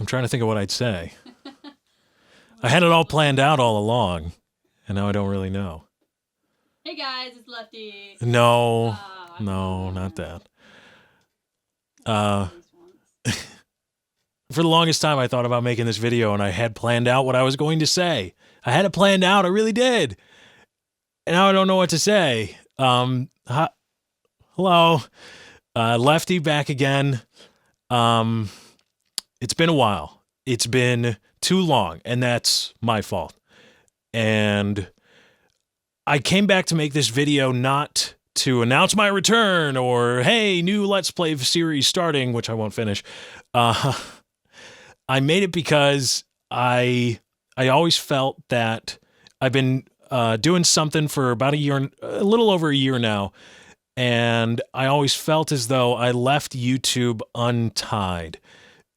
I'm trying to think of what I'd say. I had it all planned out all along, and now I don't really know. Hey guys, it's Lefty. No, not that. For the longest time, I thought about making this video, and I had planned out what I was going to say. I had it planned out. I really did. And now I don't know what to say. Hello. Lefty back again. It's been a while. It's been too long, and that's my fault. And I came back to make this video not to announce my return or, hey, new Let's Play series starting, which I won't finish. I made it because I always felt that I've been doing something for about a little over a year now, and I always felt as though I left YouTube untied.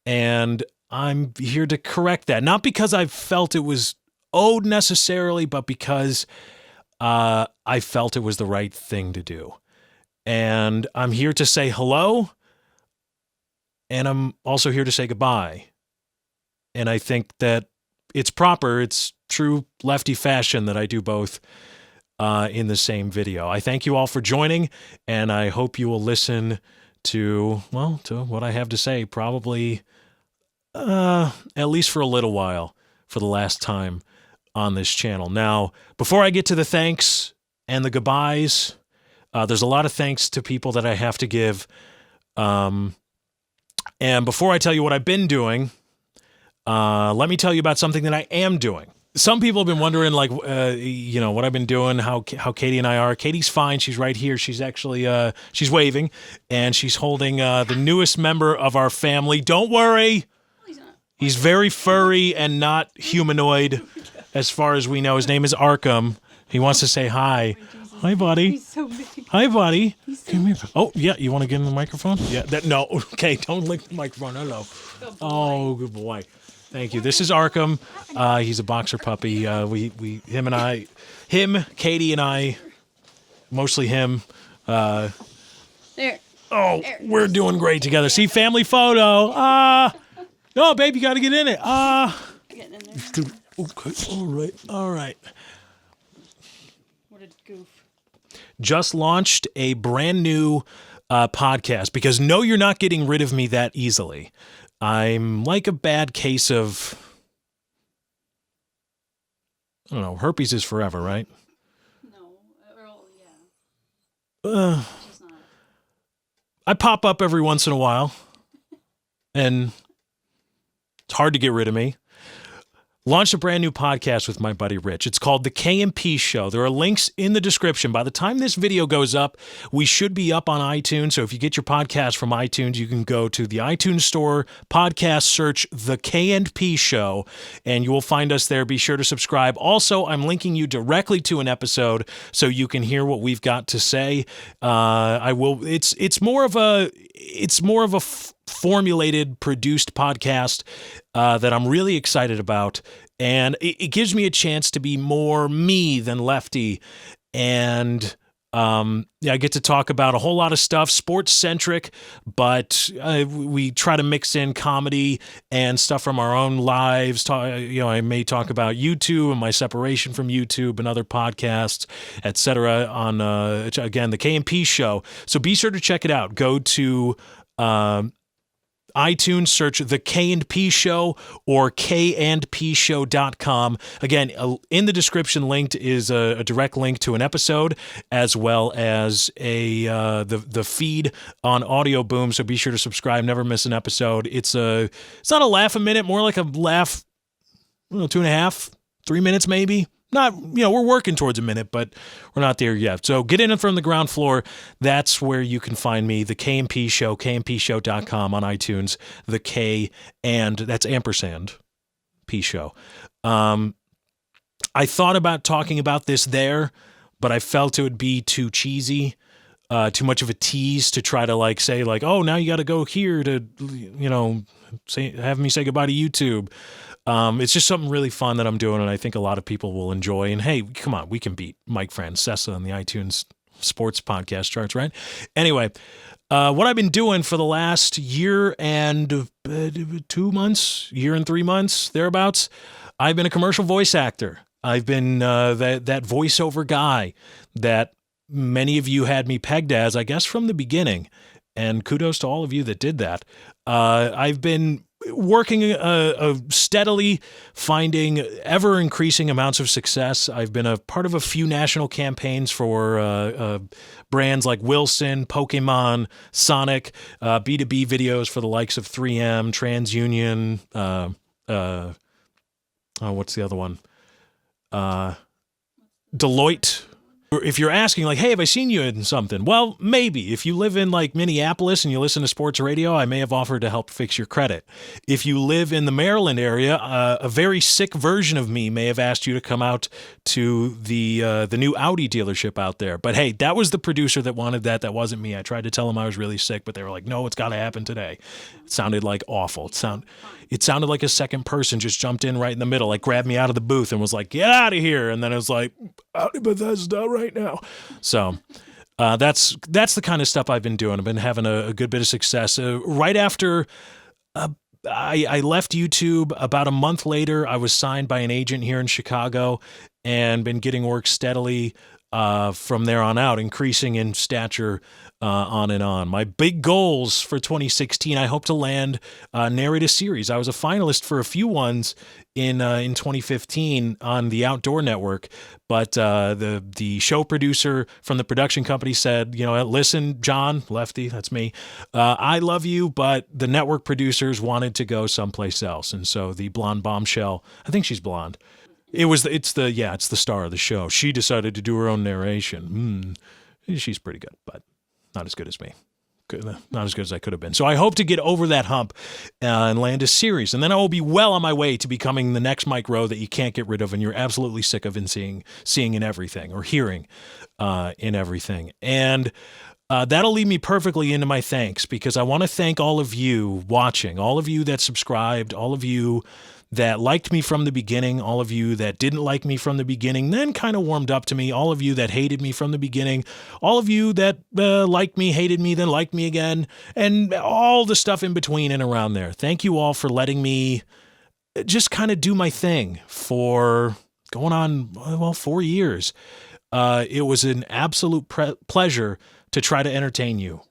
And I'm here to correct that. Not because I felt it was owed necessarily, but because I felt it was the right thing to do. And I'm here to say hello, and I'm also here to say goodbye. And I think that it's proper, it's true Lefty fashion that I do both in the same video. I thank you all for joining, and I hope you will listen to what I have to say, probably at least for a little while, for the last time on this channel. Now, before I get to the thanks and the goodbyes, there's a lot of thanks to people that I have to give. And before I tell you what I've been doing, let me tell you about something that I am doing. Some people have been wondering, like, what I've been doing, how Katie and I are. Katie's fine. She's right here. She's actually, she's waving, and she's holding the newest member of our family. Don't worry. He's very furry and not humanoid, as far as we know. His name is Arkham. He wants to say hi. Hi, buddy. He's so big. Hi, buddy. Come here. Oh, yeah. You want to get in the microphone? Yeah. No. Okay. Don't lick the microphone. Hello. Oh, good boy. Thank you. This is Arkham. He's a boxer puppy. Him, Katie, and I, mostly him. There. Oh, we're doing great together. See, family photo. No, babe, you got to get in it. Getting in there. Okay. All right. What a goof. Just launched a brand new podcast because no, you're not getting rid of me that easily. I'm like a bad case of, I don't know, herpes is forever, right? No. Yeah. It's not. I pop up every once in a while, and it's hard to get rid of me. Launched a brand new podcast with my buddy Rich. It's called The K&P Show. There are links in the description. By the time this video goes up, we should be up on iTunes. So if you get your podcast from iTunes, you can go to the iTunes store, podcast search The K&P Show, and you will find us there. Be sure to subscribe. Also, I'm linking you directly to an episode so you can hear what we've got to say. It's more of a formulated, produced podcast that I'm really excited about, and it gives me a chance to be more me than Lefty, and I get to talk about a whole lot of stuff, sports-centric, but we try to mix in comedy and stuff from our own lives. I may talk about YouTube and my separation from YouTube and other podcasts, etc. on, again, The K&P Show. So be sure to check it out. Go to iTunes, search The K&P Show or kandpshow.com. Again, in the description linked is a direct link to an episode as well as the feed on Audio Boom. So be sure to subscribe, never miss an episode. It's not a laugh a minute, more like a laugh, 2.5, 3 minutes maybe. Not, we're working towards a minute, but we're not there yet. So get in from the ground floor. That's where you can find me, The K&P Show, kandpshow.com on iTunes, the K, and that's ampersand, P Show. I thought about talking about this there, but I felt it would be too cheesy, too much of a tease to try to say, oh, now you got to go here to, have me say goodbye to YouTube. It's just something really fun that I'm doing, and I think a lot of people will enjoy. And hey, come on, we can beat Mike Francesa on the iTunes sports podcast charts, right? Anyway, What I've been doing for the last year and 2 months, year and 3 months, thereabouts, I've been a commercial voice actor. I've been that voiceover guy that many of you had me pegged as, I guess, from the beginning. And kudos to all of you that did that. I've been working steadily, finding ever increasing amounts of success. I've been a part of a few national campaigns for brands like Wilson, Pokemon, Sonic, B2B videos for the likes of 3M, TransUnion, what's the other one? Deloitte. If you're asking, like, hey, have I seen you in something? Well, maybe. If you live in, like, Minneapolis and you listen to sports radio, I may have offered to help fix your credit. If you live in the Maryland area, a very sick version of me may have asked you to come out to the new Audi dealership out there. But, hey, that was the producer that wanted that. That wasn't me. I tried to tell them I was really sick, but they were like, no, it's got to happen today. It sounded, like, awful. It sounded like a second person just jumped in right in the middle, like grabbed me out of the booth and was like, get out of here. And then it was like, out of Bethesda right now. So that's the kind of stuff I've been doing. I've been having a good bit of success. Right after I left YouTube, about a month later, I was signed by an agent here in Chicago and been getting work steadily from there on out, increasing in stature on and on. My big goals for 2016, I hope to land narrate a series. I was a finalist for a few ones in 2015 on the Outdoor Network, but the show producer from the production company said, listen, John, Lefty, that's me, I love you, but the network producers wanted to go someplace else. And so the blonde bombshell, I think she's blonde. It's the star of the show. She decided to do her own narration. She's pretty good, but not as good as me. Not as good as I could have been. So I hope to get over that hump and land a series. And then I will be well on my way to becoming the next Mike Rowe that you can't get rid of and you're absolutely sick of in seeing in everything or hearing in everything. And that'll lead me perfectly into my thanks, because I want to thank all of you watching, all of you that subscribed, all of you that liked me from the beginning, all of you that didn't like me from the beginning, then kind of warmed up to me, all of you that hated me from the beginning, all of you that liked me, hated me, then liked me again, and all the stuff in between and around there. Thank you all for letting me just kind of do my thing for going on, 4 years. It was an absolute pleasure to try to entertain you.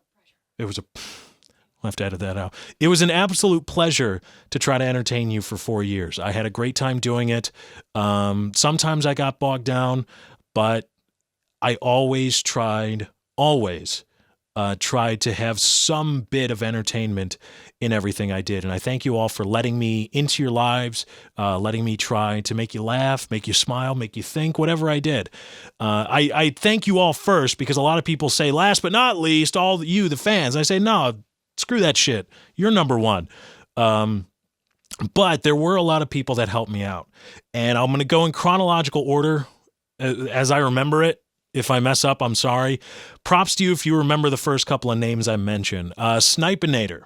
I'll have to edit that out. It was an absolute pleasure to try to entertain you for 4 years. I had a great time doing it. Sometimes I got bogged down, but I always tried to have some bit of entertainment in everything I did. And I thank you all for letting me into your lives, letting me try to make you laugh, make you smile, make you think, whatever I did. I thank you all first, because a lot of people say, last but not least, all you, the fans. I say, no, screw that shit. You're number one. But there were a lot of people that helped me out. And I'm going to go in chronological order as I remember it. If I mess up, I'm sorry. Props to you if you remember the first couple of names I mentioned. Snipinator,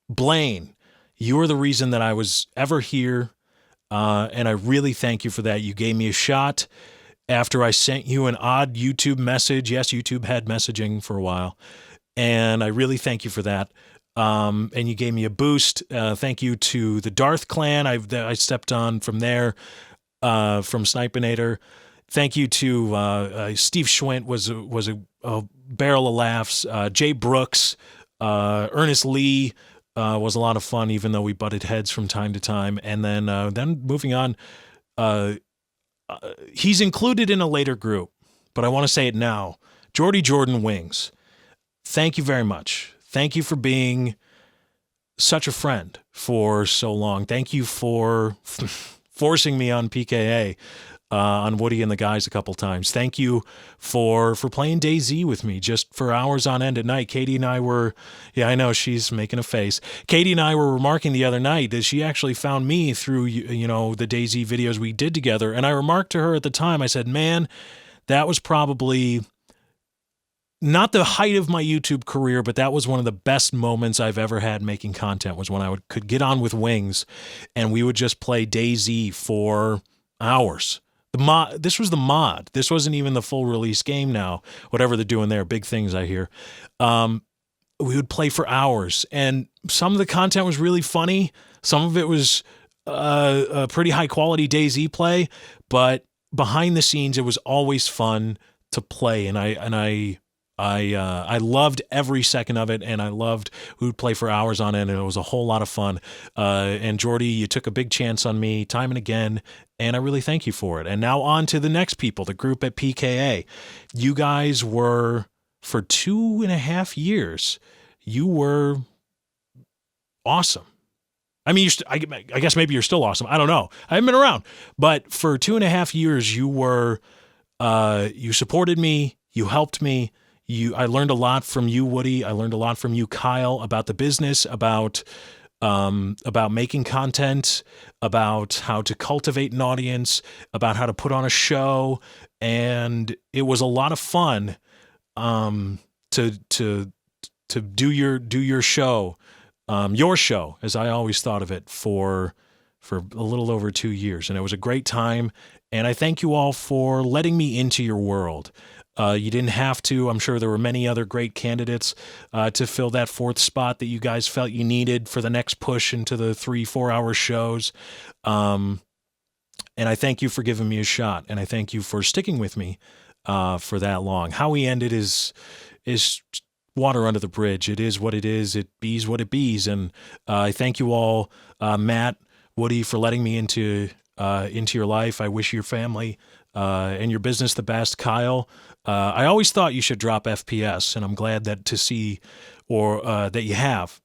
Blaine, you are the reason that I was ever here. And I really thank you for that. You gave me a shot after I sent you an odd YouTube message. Yes, YouTube had messaging for a while. And I really thank you for that. And you gave me a boost. Thank you to the Darth clan. I stepped on from there, from Snipinator. Thank you to Steve Schwint was a barrel of laughs. Jay Brooks, Ernest Lee was a lot of fun, even though we butted heads from time to time. And then moving on, he's included in a later group, but I want to say it now. Jordy Jordan Wings. Thank you very much. Thank you for being such a friend for so long. Thank you for forcing me on PKA, on Woody and the guys a couple times. Thank you for playing DayZ with me just for hours on end at night. Katie and I were, I know she's making a face. Katie and I were remarking the other night that she actually found me through, the DayZ videos we did together. And I remarked to her at the time, I said, man, that was probably not the height of my YouTube career, but that was one of the best moments I've ever had making content, was when I could get on with Wings and we would just play DayZ for hours. This was the mod. This wasn't even the full release game now. Whatever they're doing there, big things I hear. we would play for hours, and some of the content was really funny. Some of it was a pretty high quality DayZ play, but behind the scenes, it was always fun to play, and I loved every second of it, and I loved we would play for hours on end, and it was a whole lot of fun. And Jordy, you took a big chance on me time and again, and I really thank you for it. And now on to the next people, the group at PKA. You guys were, for 2.5 years, you were awesome. I mean, I guess maybe you're still awesome. I don't know. I haven't been around. But for 2.5 years, you were, you supported me, you helped me. I learned a lot from you, Woody. I learned a lot from you, Kyle, about the business, about making content, about how to cultivate an audience, about how to put on a show. And it was a lot of fun to do your show, as I always thought of it, for a little over 2 years. And it was a great time. And I thank you all for letting me into your world. You didn't have to. I'm sure there were many other great candidates to fill that fourth spot that you guys felt you needed for the next push into the 3-4 hour shows. And I thank you for giving me a shot. And I thank you for sticking with me for that long. How we ended is water under the bridge. It is what it is. It bees what it bees. And I thank you all, Matt, Woody, for letting me into your life. I wish your family and your business the best. Kyle, I always thought you should drop FPS, and I'm glad that that you have.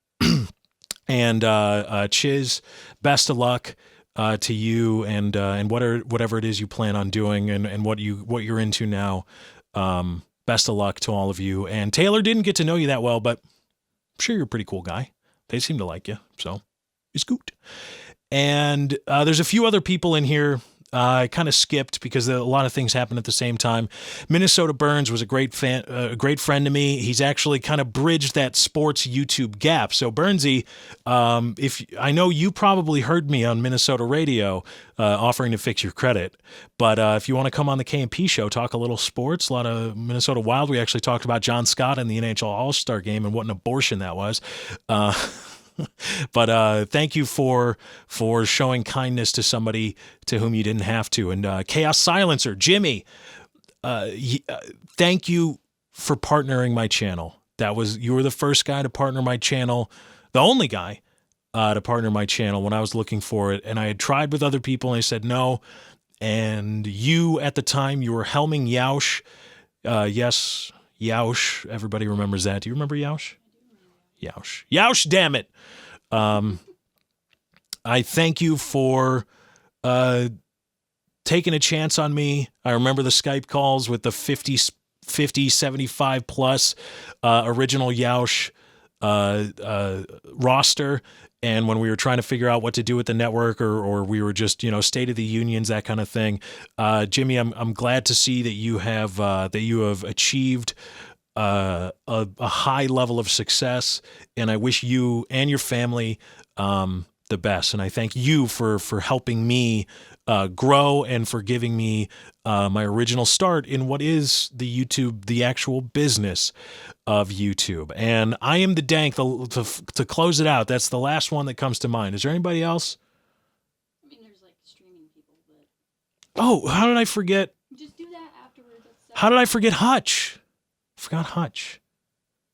And Chiz, best of luck to you and whatever it is you plan on doing and what you're into now. Best of luck to all of you. And Taylor, didn't get to know you that well, but I'm sure you're a pretty cool guy. They seem to like you, so it's good. And there's a few other people in here. I kind of skipped because a lot of things happened at the same time. Minnesota Burns was a great friend to me. He's actually kind of bridged that sports YouTube gap. So Burnsy, if I know you probably heard me on Minnesota radio offering to fix your credit, but if you want to come on the KMP show, talk a little sports, a lot of Minnesota Wild. We actually talked about John Scott in the NHL All-Star game and what an abortion that was. But thank you for showing kindness to somebody to whom you didn't have to. And Chaos Silencer, Jimmy, thank you for partnering my channel. You were the first guy to partner my channel, the only guy to partner my channel when I was looking for it. And I had tried with other people and they said no. And you, at the time, you were helming Yaush. Yes, Yaush. Everybody remembers that. Do you remember Yaush? Yaush, damn it. I thank you for taking a chance on me. I remember the Skype calls with the 50, 75 plus original Yaush roster. And when we were trying to figure out what to do with the network or we were just, state of the unions, that kind of thing. Jimmy, I'm glad to see that you have achieved a high level of success, and I wish you and your family the best. And I thank you for helping me grow and for giving me my original start in what is the actual business of YouTube. And I am the dank to close it out. That's the last one that comes to mind. Is there anybody else? I mean, there's like streaming people, but oh, how did I forget? Just do that afterwards. How did I forget Hutch? Forgot Hutch.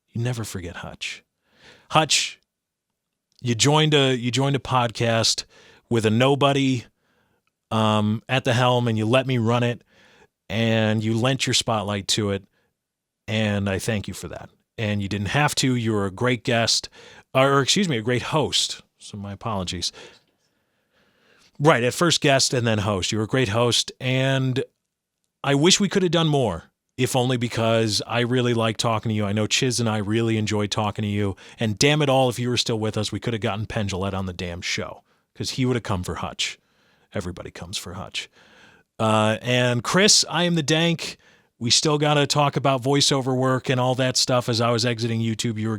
You never forget Hutch. Hutch, you joined a podcast with a nobody at the helm, and you let me run it, and you lent your spotlight to it, and I thank you for that. And you didn't have to. You were a great guest, a great host. So my apologies. Right, at first guest and then host. You were a great host, and I wish we could have done more. If only because I really like talking to you. I know Chiz and I really enjoyed talking to you. And damn it all, if you were still with us, we could have gotten Penn Jillette on the damn show because he would have come for Hutch. Everybody comes for Hutch. And Chris, I am the dank. We still got to talk about voiceover work and all that stuff. As I was exiting YouTube, you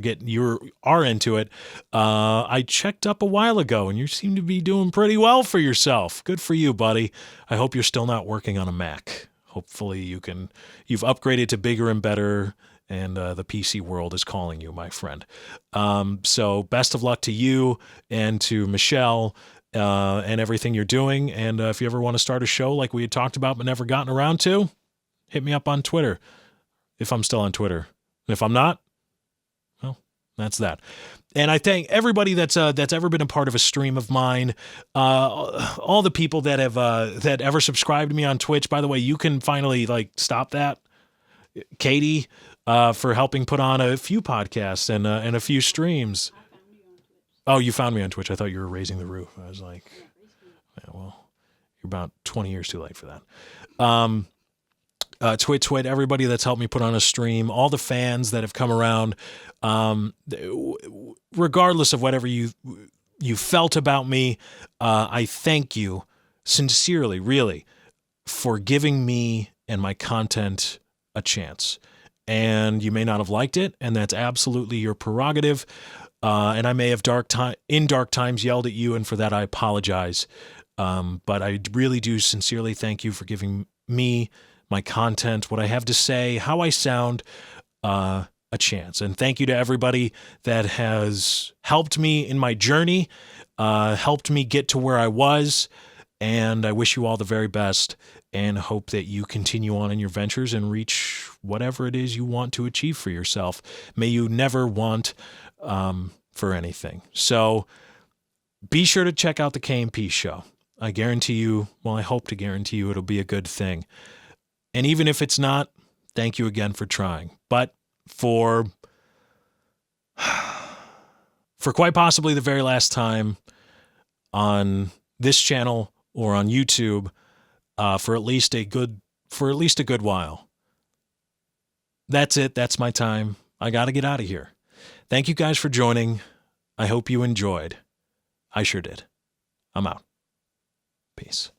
are into it. I checked up a while ago, and you seem to be doing pretty well for yourself. Good for you, buddy. I hope you're still not working on a Mac. Hopefully you've upgraded to bigger and better and the PC world is calling you, my friend. So best of luck to you and to Michelle and everything you're doing. And if you ever want to start a show like we had talked about but never gotten around to, hit me up on Twitter, if I'm still on Twitter. And if I'm not, well, that's that. And I thank everybody that's ever been a part of a stream of mine, all the people that have that ever subscribed to me on Twitch. By the way, you can finally stop that, Katie, for helping put on a few podcasts and a few streams. I found you on Twitch. Oh, you found me on Twitch. I thought you were raising the roof. I was like, yeah, well, you're about 20 years too late for that. Twit, everybody that's helped me put on a stream, all the fans that have come around, regardless of whatever you felt about me, I thank you sincerely, really, for giving me and my content a chance. And you may not have liked it, and that's absolutely your prerogative. And I may have in dark times yelled at you, and for that I apologize. But I really do sincerely thank you for giving me, my content, what I have to say, how I sound, a chance. And thank you to everybody that has helped me in my journey, helped me get to where I was. And I wish you all the very best and hope that you continue on in your ventures and reach whatever it is you want to achieve for yourself. May you never want for anything. So be sure to check out the KMP show. I guarantee you, well, I hope to guarantee you it'll be a good thing. And even if it's not, thank you again for trying. But for quite possibly the very last time on this channel or on YouTube, for at least a good while. That's it. That's my time. I got to get out of here. Thank you guys for joining. I hope you enjoyed. I sure did. I'm out. Peace.